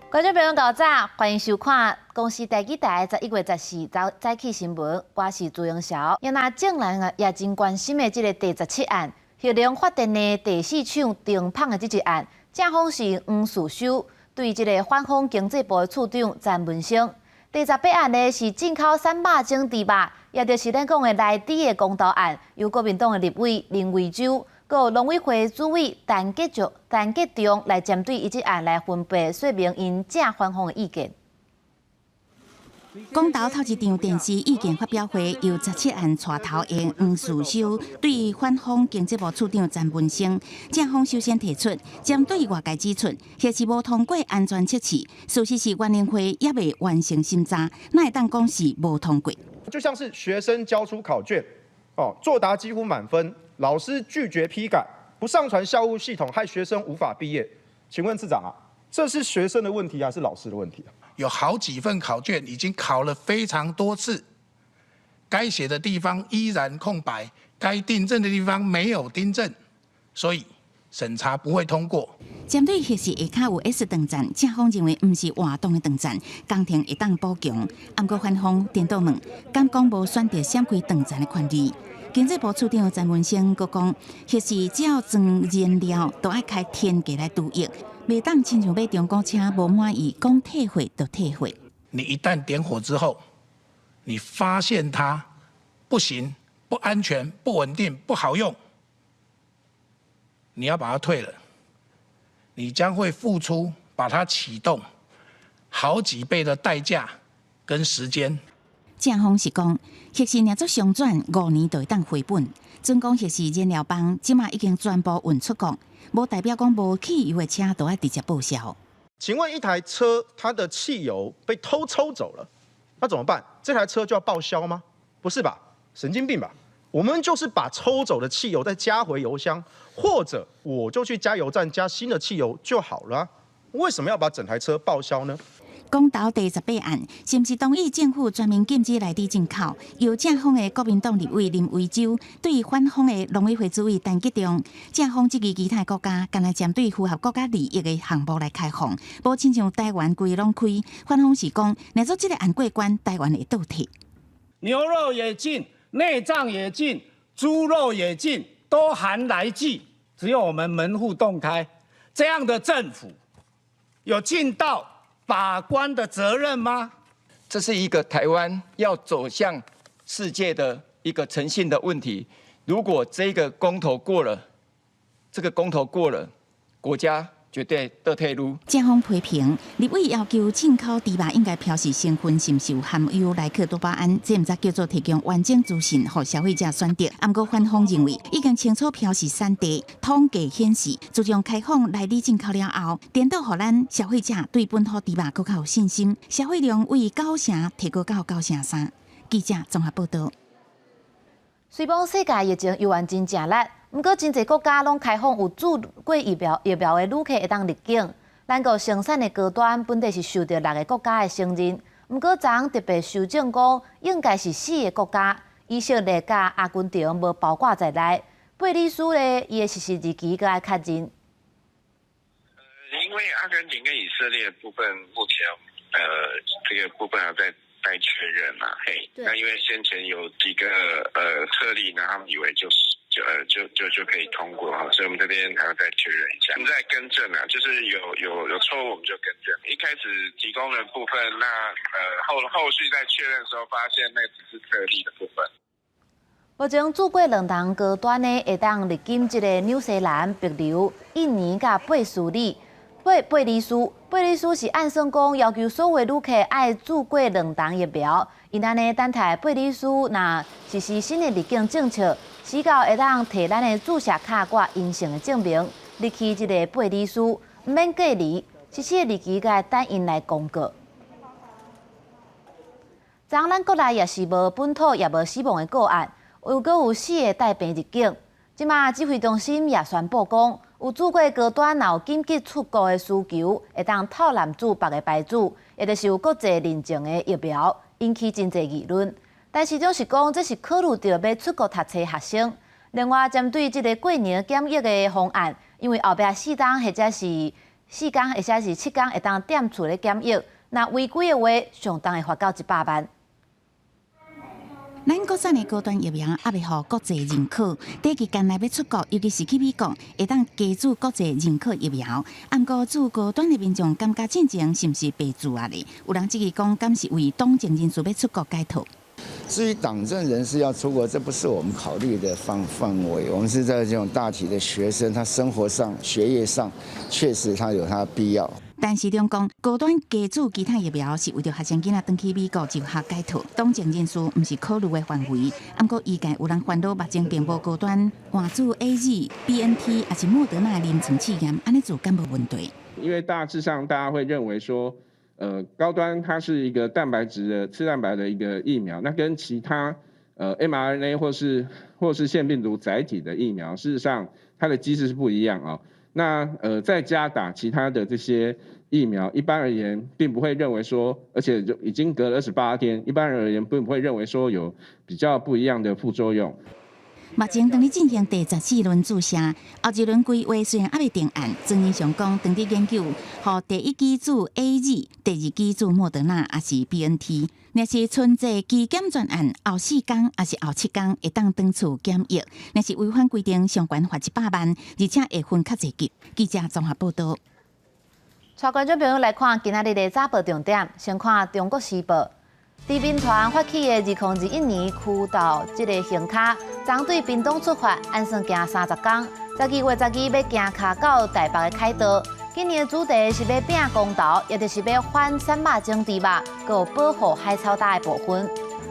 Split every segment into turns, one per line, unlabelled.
观众朋友，早早，欢迎收看公司台记台11月14日早起新闻，我是朱永桥。因那正人也真关心的这个第17案，玉龙发电的第4厂停放的这一案，正方是黄树修对这个反恐经济部的处长詹文生。第18案呢是进口3肉整猪肉，也就是咱讲的内底的公道案，由国民党的立委林维洲。有农委会主委陈吉仲来针对伊这案来分别说明因正反方的意见。
公投头一场电视意见发表会，由17案带头的黄树修对反恐经济部处长詹文生，正方首先提出，针对外界指出，或是无通过安全测试，事实是原能会也未完成审查，那会当讲是无通过。
就像是学生交出考卷，作答几乎满分。老师拒绝批改，不上传校务系统，害学生无法毕业。请问次长啊，这是学生的问题还是老师的问题？
有好几份考卷已经考了非常多次，该写的地方依然空白，该订正的地方没有订正，所以审查不会通过。
针对或是下骹有 S 等站，正方认为不是活动的等站，工程会当补强。不过反方颠倒问，敢讲无选择闪开等站的权利？经济部处长詹文生阁讲，或是只要装燃料，都爱开天价来度役，袂当亲像买中古车无满意，讲退货就退货。
你一旦点火之后，你发现它不行、不安全、不稳定、不好用，你要把它退了，你将会付出把它启动好几倍的代价跟时间。
正方是讲，或是若做商转5年就会当回本，准讲或是燃料棒，即马已经全部运出国，无代表讲无汽油的车都要直接报销。
请问一台车它的汽油被偷抽走了，那怎么办？这台车就要报销吗？不是吧，神经病吧！我们就是把抽走的汽油再加回油箱，或者我就去加油站加新的汽油就好了啊。为什么要把整台车报销呢？
公投第18案，是毋是同意政府全面禁止内地进口？由正方的国民党立委林维洲对反方的农委会主委陈吉仲，正方质疑其他国家干来针对符合国家利益的项目来开放，无亲像台湾规拢开。反方是讲，若做这个案过关，台湾会倒退。
牛肉也进，内脏也进，猪肉也进，都含来剂。只有我们门户洞开，这样的政府有尽到把关的责任吗？
这是一个台湾要走向世界的一个诚信的问题。如果这个公投过了，国家绝对倒退路。
正方批评立委要求进口猪肉应该标示成分是毋是有含有莱克多巴胺，这毋则叫做提供完整资讯，让消费者选择。不过反方认为已经清楚标示产地，统计显示，自从开放内地进口了后，颠倒让咱消费者对本土猪肉更较有信心，消费量为9成提高到9成3。记者综合报道。
虽讲世界疫情又完真正辣。不过，真侪国家拢开放有注过疫苗的旅客会当入境。咱国生产的高端本地是受到6个国家的承认，不过昨特别修正讲，应该是4个国家，以色列甲阿根廷无包括在内。贝里斯呢，伊的实施日期搁爱较近。
因为阿根廷跟以色列部分目前这个部分还在待确认嘛，那因为先前有几个特例呢，他们以为就可以通过哈，所以我们这边还要再确认一下，我们再更正啊，就是有错误我们就更正。一开始提供的部分，那后续在确认的时候发现那只是特例的部分。
目前住过2档高端的会当入境这个纽西兰、帛琉、印尼甲贝里斯是按算讲要求所有旅客爱注过2档疫苗，因安尼等待贝里斯若实施新的入境政策。时到会当摕咱的注射卡挂阴性的证明，入去这个贝里斯，唔免隔离，实施的日期该等因来公告。昨咱国内也是无本土也无死亡的个案，又阁有4个带病入境。即马指挥中心也宣布讲，有住过高端，有紧急出国的需求，会当套男主别个牌子，也就是有国际认证的疫苗，引起真侪议论。但市长是讲，这是考虑到要出国读册学生。另外，针对这个过年检疫的方案，因为后壁4档或者是4天或者是7天会当踮厝咧检疫，那违规的话，上重会罚到100万。
咱国产的高端疫苗还未互国际认可，短期间内要出国，尤其是去美国，会当加注国际认可疫苗。不过，驻高端的民众感觉进前是毋是被阻压咧？有人质疑讲，敢是为党政人士要出国解套？
至于党政人士要出国，这不是我们考虑的范围。我们是在这种大体的学生，他生活上、学业上，确实他有他的必要。
但市长讲，高端加注其他疫苗是为着学生囡仔登去美国就学解套，党政人士毋是考虑的范围。不过，意见有人烦恼目前并无高端换注 AZ、BNT 还是莫德纳临床试验，安尼做敢无问题？
因为大致上大家会认为说，高端它是一个蛋白质的次蛋白的一个疫苗，那跟其他mRNA 或是腺病毒载体的疫苗，事实上它的机制是不一样啊。那在家打其他的这些疫苗，一般而言并不会认为说，而且就已经隔了28天，一般人而言并不会认为说有比较不一样的副作用。
目前当咧进行第14轮注射，后一轮规划虽然还未定案，专家上讲当咧研究，互第一期注 AZ， 第二期注莫德纳还是 BNT。若是春节期检专案后4天还是后7天会当登厝检疫，若是违反规定，上悬罚100万，而且会分较侪级。记者综合报道。
带观众朋友来看今仔日的早报重点，先看《中国时报》。知名团发起的2021年驱岛这个行卡，将对屏东出发，按算行30天。12月12要行卡到台北的凯道。今年的主题是要拼公道，也就是要反三肉种猪肉，佮有保护海草大的部分。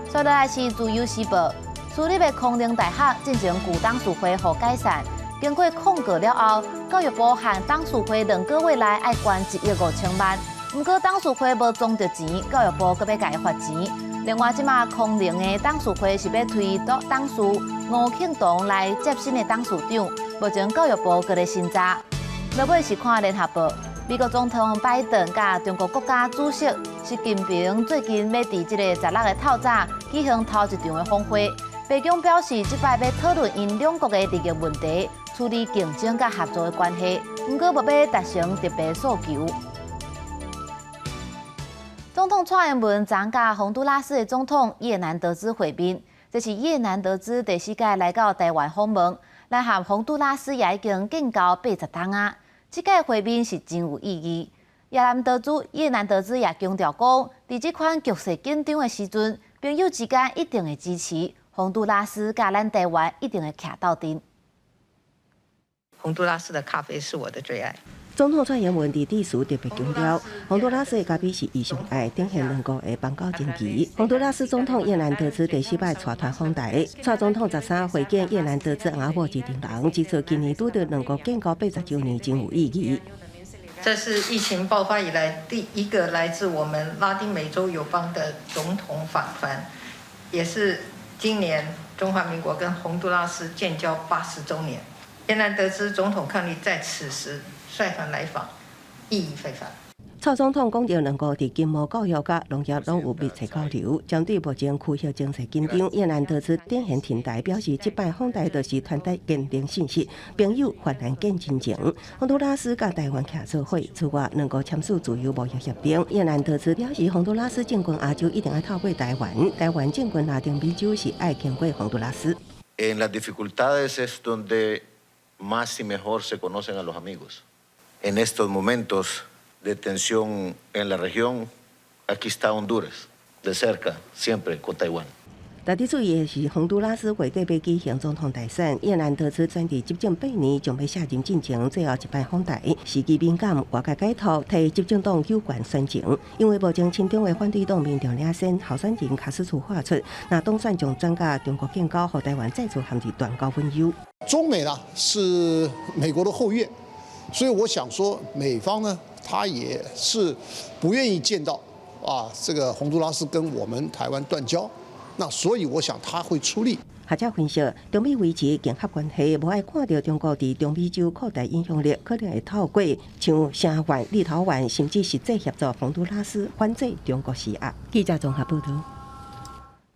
接落来是《自由时报》，私立的空灵大学进行旧董事会互解散，经过控告了后，教育部限董事会2个月内爱捐1亿5千万。不过董事会无装着钱，教育部阁要甲伊发钱。另外，即马空灵的董事会是要推董事吴庆东来接新的董事长，目前教育部阁咧审查。落尾是看联合报，美国总统拜登甲中国国家主席习近平最近要伫即个16个透早举行头一场的峰会。白宫表示，即摆要讨论因两国的利益问题，处理竞争甲合作的关系，不过无要达成特别诉求。总统蔡英文昨甲洪都拉斯的总统叶南德兹会面，这是叶南德兹第4届来到台湾访问，来和洪都拉斯也已经建交80天啊。这届会面是真有意义。叶南德兹也强调讲，在这款局势紧张的时阵，朋友之间一定会支持洪都拉斯甲咱台湾一定会徛到阵。
洪都拉斯的咖啡是我的最爱。
总统蔡英文伫致辞特别强调，洪都拉斯的咖啡是伊上爱，展现两国的邦交情谊。洪都拉斯总统叶南德兹第4摆带团访台，蔡总统13会见叶南德兹阿某一场人，指出今年拄到两国建交80周年，真有意义。
这是疫情爆发以来第一个来自我们拉丁美洲友邦的总统访团，也是今年中华民国跟洪都拉斯建交80周年。叶南德兹总统伉俪在此时率团来访，意义非凡。
蔡总统讲到，两国伫经贸、教育、甲农业拢有密切交流。针对目前区域经济紧张，叶南德兹展现挺台，表示即摆访台就是传达坚定信息，朋友患难见真情。洪都拉斯甲台湾徛做伙，此外两国签署自由贸易协定。叶南德兹表示，洪都拉斯进军亚洲一定要透过台湾，台湾进军拉丁美洲是爱经过洪都拉斯。
En las dificultades es donde más y mejor se conocen a los amigos. En estos momentos de tensión en la región, aquí está Honduras, de cerca, siempre con Taiwan.
特地注意的是，洪都拉斯月底要举行总统大选，叶南德兹专伫接近8年，将要下任进前最后一摆访台，时机敏感，外界解读替执政党有关选情，因为目前亲中的反对党民调领先，候选人卡斯楚画出，那当选将转甲中国建交，和台湾再次陷入断交温忧。
中美呢是美国的后院，所以我想说，美方呢，他也是不愿意见到这个洪都拉斯跟我们台湾断交。那所以我想他会出力。
学者分析，中美维持竞合关系，无爱看到中国伫中美洲扩大影响力，可能会透过像声援、立陶宛，甚至实际协助洪都拉斯反制中国施压。记者综合报道。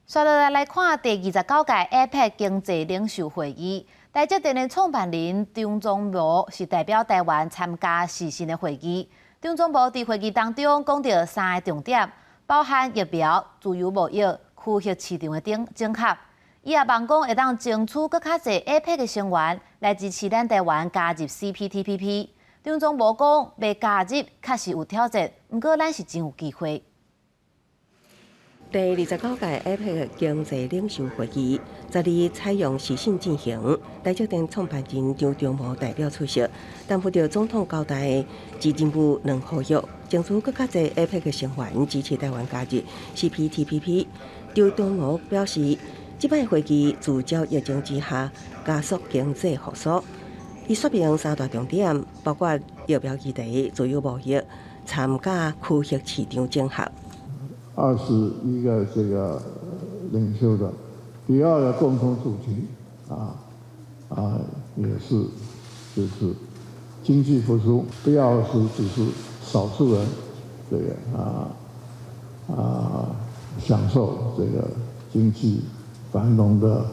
接落来看第29届 APEC 经济领袖会议，台积电的创办人张忠谋是代表台湾参加视讯的会议。张忠谋在会议当中讲到3个重点，包含疫苗、自由贸易、区域市场的等整合。伊也望讲会当争取更较侪 APEC 的成员来支持咱台湾加入 CPTPP。张忠谋讲，要加入确实有挑战，不过咱是真有机会。
第29届 APEC 经济领袖会议12采用视讯进行，台积电创办人张忠谋代表出席，担负着总统交代的执政部2呼吁，争取更较侪 APEC 成员支持台湾加入 CPTPP。张忠谋表示，这摆会议聚焦疫情之下加速经济复苏。伊说明3大重点，包括疫苗议题、自由贸易、参加区域市场整合。
21个这个领袖的第2个共同主题也是就是经济复苏，不要是只是少数人这个享受这个经济繁荣的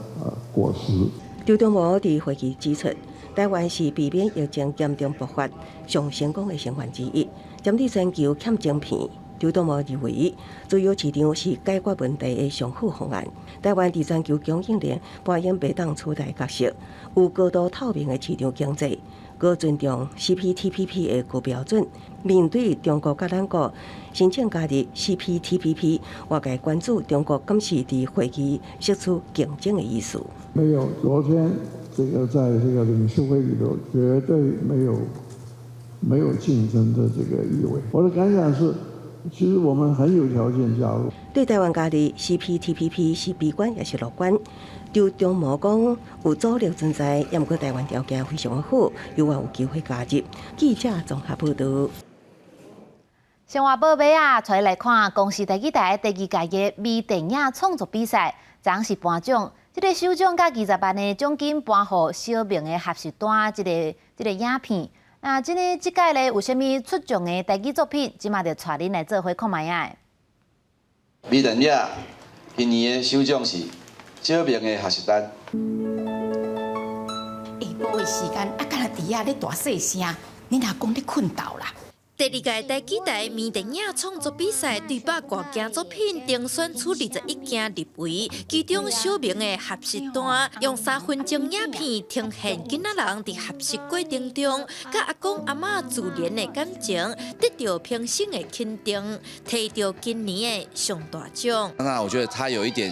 果实。
张忠谋伫会议指出，台湾是避免疫情严重爆发上成功的成员之一。针对全球欠晶片，张忠谋认为，自由市场是解决问题的上好方案。台湾伫全球供应链扮演不当取代角色，有高度透明的市场经济，高尊重 CPTPP 的高标准。面对中国甲咱国申请加入 CPTPP， 外界关注中国敢是伫会议释出竞争的意思。
没有，昨天这个在这个领袖会议里头绝对没有竞争的这个意味。我的感想是，其实我们很有条件加入。
对台湾加入 CPTPP 是悲观也是乐观。张忠谋讲，有阻力存在，也毋过台湾条件非常好，有望有机会加入。记者综合报道。
生活宝贝啊，带来看公视台第2届的微电影创作比赛，昨是颁奖。这个首奖甲20万的奖金颁予小明的合适单这个影片。那这届咧有啥物出奖的台语作品？即马就带恁来做伙看卖啊！
微电影今年的首奖是小明的合适单。
无的时间啊，敢若伫遐咧大细声，你若讲咧困到啦。
第2届台记台微电影创作比赛200多件作品定选出21件入围，其中小明的合适单用3分钟影片呈现囡仔人伫合适过程中，甲阿公阿嬷自然的感情，得到评审的肯定，摕到今年的上大奖。
那我觉得它有一点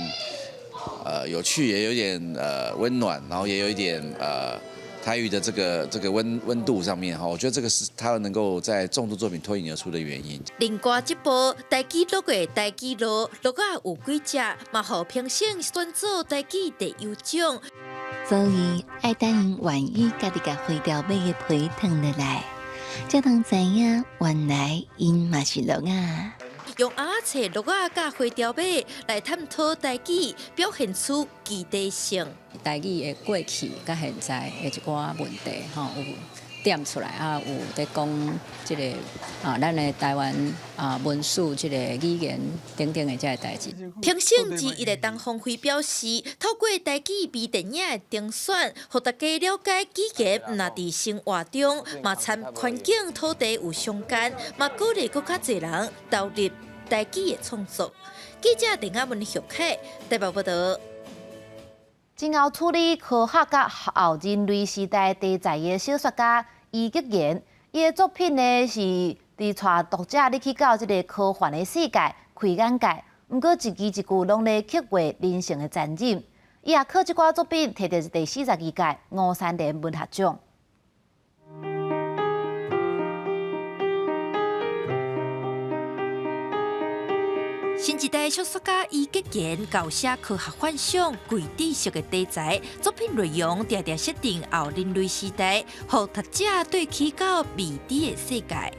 有趣，也有一点温暖，然后也有一点台语的这个温度上面哈，我觉得这个是它能够在众多作品脱颖而出的原因。
另外一部台记录的台记录，录啊有几只，嘛互评审选做台记第优奖。
所以爱等因愿意家己甲花雕尾的皮烫落来，才能知影原来因嘛是鹿啊。
用鸭切鹿仔甲花雕尾来探讨台语，表现出基地性。
台语的过去甲现在的一寡问题，有点出来啊，有在讲这个咱的台湾文史这个语言等等的这个代志。
评审之一的东方辉表示，透过台语微电影的评选，让大家了解语言不那伫生活中，嘛参环境、土地有相干，嘛鼓励更较侪人投入台语的创作。记者陈雅文、徐凯台北报道。
今后处理科学甲后人类时代题材的小说家伊吉言，伊的作品呢是伫带读者入去到这个科幻的世界开眼界，毋过一字一句拢咧刻画人性的残忍。伊也靠这寡作品摕到第42届吴三连文学奖。
新一代小说家伊吉言搞写科学幻想、鬼知识的题材，作品内容常常设定后人类时代，让读者对起到未知的世界。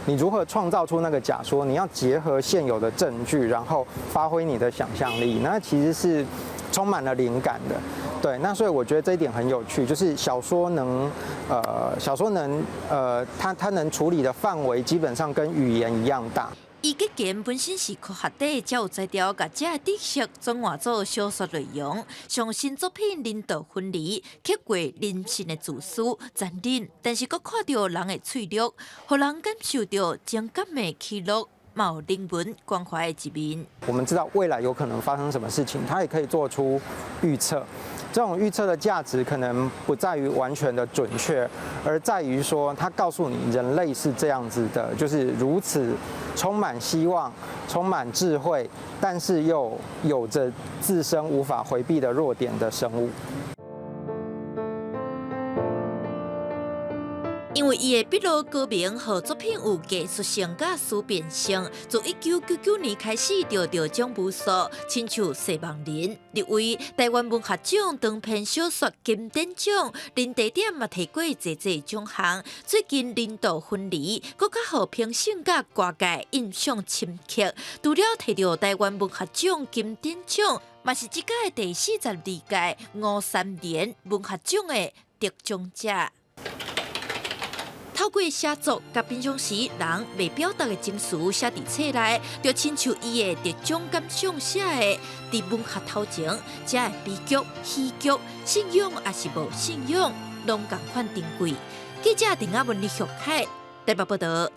你如何创造出那个假说？你要结合现有的证据，然后发挥你的想象力，那其实是充满了灵感的。对，那所以我觉得这一点很有趣，就是小说能它能处理的范围基本上跟语言一样大。
伊个件本身是科学底，才有才调甲这知识转换做小说内容。上新作品《领导分离》刻过人性的自私、残忍，但是佫看到人的脆弱，互人感受到情感的起落。有灵魂关怀的一面。
我们知道未来有可能发生什么事情，它也可以做出预测。这种预测的价值可能不在于完全的准确，而在于说它告诉你人类是这样子的，就是如此充满希望、充满智慧，但是又有着自身无法回避的弱点的生物。
因为伊的笔录高明，和作品有艺术性甲思辨性，从1999年开始就得奖无数，亲像《西望林》入围台湾文学奖长篇小说金典奖，连地点嘛摕过侪奖项。最近《领导分离》更加互评审甲外界印象深刻，除了摕到台湾文学奖金典奖，嘛是即届第42届53年文学奖的得奖者。透过写作，甲平常时人未表达的情绪写伫册内，就亲像伊的得奖感想写的，伫文学头前，这的悲剧、喜剧、信仰也是无信仰，拢共款珍贵。记者陈雅文李学凯台北报道。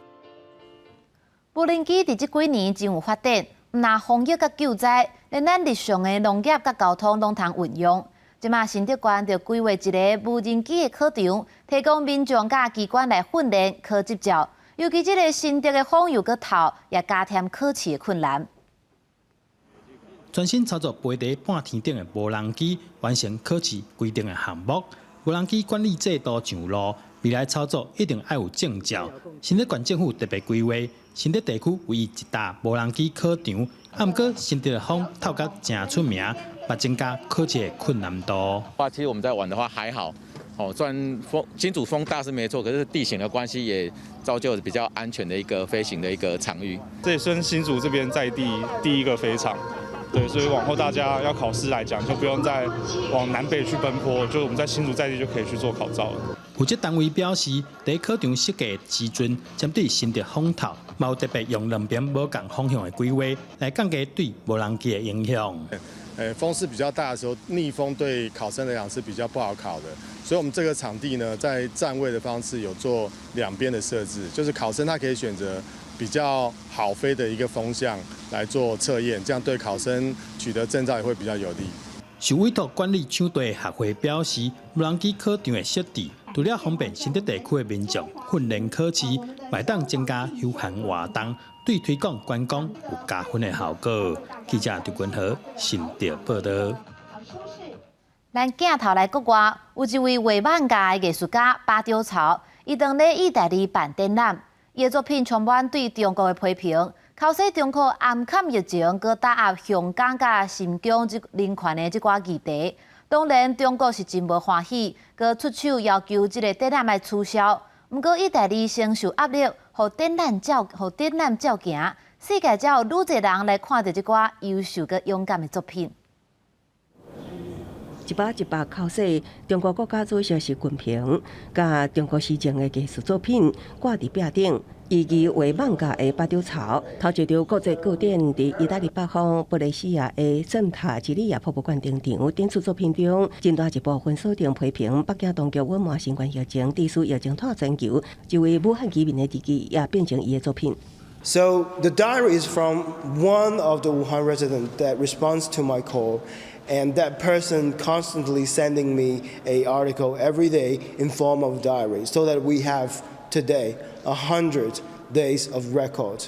无人机伫即几年真有发展，毋但防疫甲救灾，连咱日常的农业甲交通拢通运用。即马新德县就规划一个无人机的考场，提供民众甲机关来训练考执照。尤其这个新德的风又搁透，也加添考试的困难。
专心操作飞伫半天顶的无人机，完成考试规定的项目。无人机管理制度上路，未来操作一定要有证照。新德县政府特别规划，新德地区唯一一大无人机考场。毋过新德的风透甲真出名。把增加科技困难度。
其实我们在玩的话还好，虽然新竹风大是没错，可是地形的关系也造就比较安全的一个飞行的一个场域。
这也算新竹这边在地第一个飞场，对，所以往后大家要考试来讲，就不用再往南北去奔波，就我们在新竹在地就可以去做考照了。
负责单位表示，在考场设计时阵，针对新德风头，有特别用两边无同方向的规划来降低对无人机的影响。
风势比较大的时候，逆风对考生来讲是比较不好考的，所以我们这个场地呢，在站位的方式有做两边的设置，就是考生他可以选择比较好飞的一个风向来做测验，这样对考生取得证照也会比较有利。
受委托管理场地学会表示，无人机考场的设置，除了方便新德地区的民众训练考试，也当增加休闲活动。对推广观光有加分的效果。记者刘君和新德报道。
咱镜头来国外，有一位画漫画的艺术家巴丢草，伊当咧意大利办展览，伊的作品充满对中国的批评，考试中国暗砍疫情，佮打压香港甲新疆人权的即寡议题。当然，中国是真无欢喜，佮出手要求即个展览来取消。不过，意大利承受压力，互展览照行，世界才有愈侪人来看到即寡优秀佮勇敢的作品。
一把一把考试，中国国家主席习近平甲中国市政的艺术作品挂伫壁顶。以画漫画的巴丢草，头一场国际古典伫意大利北方布雷西亚的圣塔吉利亚博物馆登场。展出作品中，真大一部分锁定批评北京当局隐瞒新冠疫情，致使疫情拖全球。一位武汉居民的日记也变成伊的作品。
So the diary is from one of the Wuhan residents that responds to my call. And that person constantly sending me an article every day in form of diary, so that we have today 100 days of record.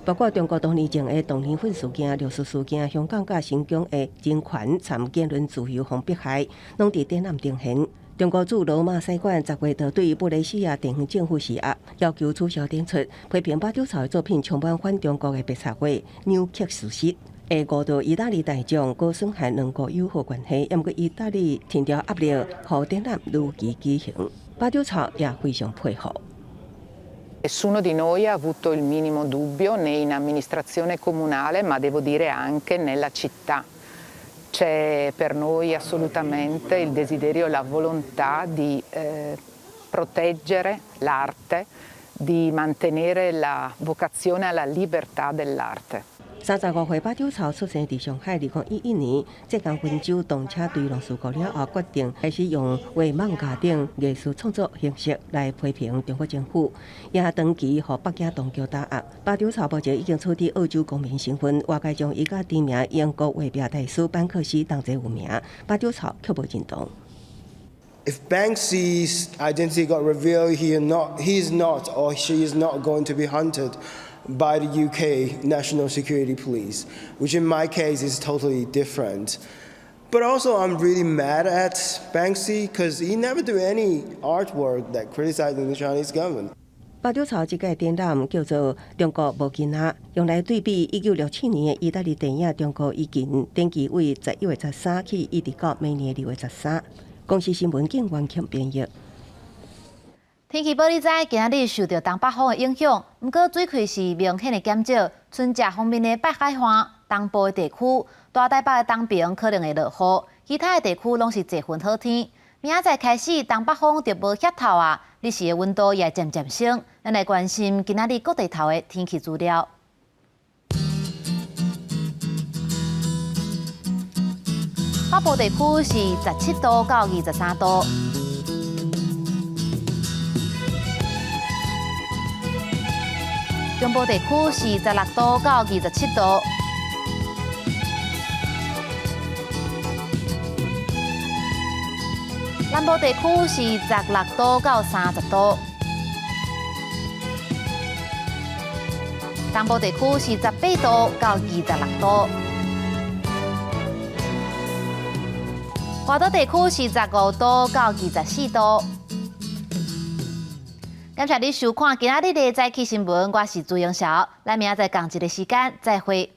包括中国多年前的动年粉事件、六四事件、香港甲新疆的人权、参言论自由防迫害，拢伫展览呈现。中国驻罗马使馆10月就对布雷西亚地方政府施压，要求取消展出，批评巴丢草的作品充满反中国的白插话，扭曲事实。会误导意大利大众，搁损害两国友好关系。也毋过意大利添条压力，让展览如期举行。巴丢草也非常配合。
Nessuno di noi ha avuto il minimo dubbio né in amministrazione comunale, ma devo dire anche nella città. C'è per noi assolutamente il desiderio e la volontà di proteggere l'arte di mantenere la vocazione alla libertà dell'arte.
35岁巴丢草出生伫上海，2011年浙江温州动车队龙事故了后，决定开始用画蟒架等艺术创作形式来批评中国政府，也长期予北京当局打压。巴丢草目前已经取得澳洲公民身份，外界将伊甲知名英国画壁大师班克斯同齐有名，巴丢草却无认同。
If Banksy's identity got revealed, he is not, or she is not going to be hunted by the UK National Security Police, which in my case is totally different. But also, I'm really mad at Banksy because he never do any artwork that criticizing the Chinese government.
巴丢草即个展览叫做《中国无囡仔》，用来对比1967年的意大利电影《中国已经》，登记为11月13起，一直到明年2月13。 公司新闻经完全编译。
天气报你知，今仔日受到东北风的影响，不过水气是明显的减少。春节方面的北海岸、东部的地区、大台北的东边可能会落雨，其他的地区拢是多云好天。明仔载开始，东北风就无遐透啊，日时的温度也渐渐升。咱来关心今仔日各地头的天气资料。 北部地区是17度到23度，中部地区是16度到27度，南部地区是16度到30度，东部地区是18度到26度。 华东地区是15度到24度。感谢你收看今仔日的早起新闻，我是朱永晓，咱明仔载同一个时间再会。